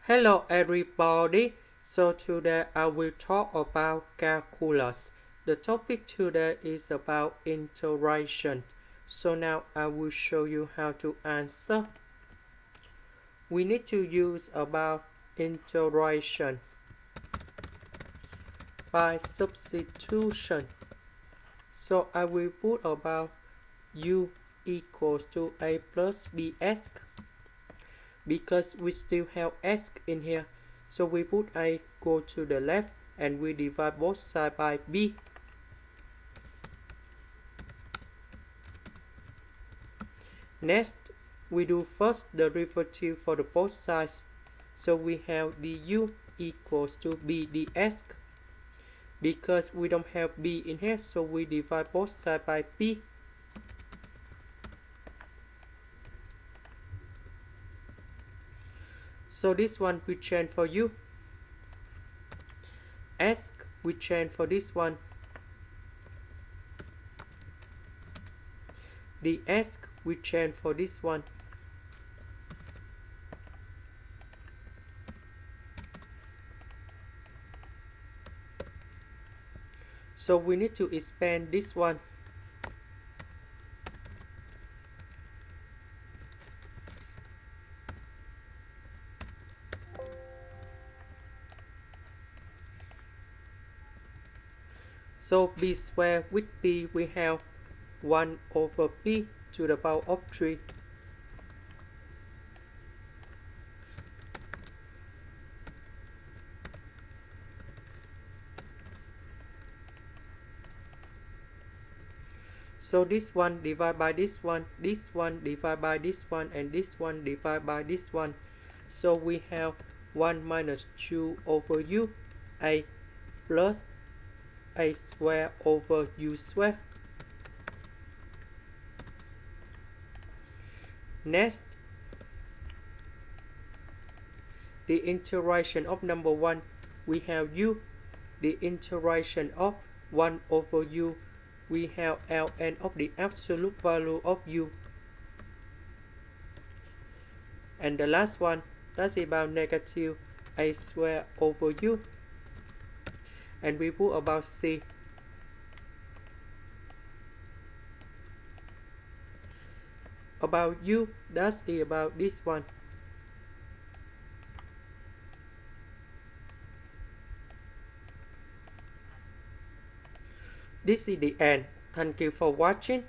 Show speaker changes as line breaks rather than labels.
Hello everybody, so today I will talk about calculus. The topic today is about integration. So now I will show you how to answer. We need to use about integration by substitution. So I will put about u equals to a plus bx because we still have s in here. So we put a go to the left and we divide both sides by b. Next, we do first the derivative for the both sides. So we have du equals to b dx. Because we don't have b in here, so we divide both sides by b. So this one we change for u. S we change for this one. The s we change for this one. So we need to expand this one. So b squared with b we have 1 over b to the power of 3. So this one divided by this one divided by this one, and this one divided by this one. So we have 1 minus 2 over u, a plus a square over u square. Next, the integration of number 1, we have u. The integration of 1 over u, we have ln of the absolute value of u. And the last one, that's about negative a square over u. And we put about c. About u, that's about this one. This is the end. Thank you for watching.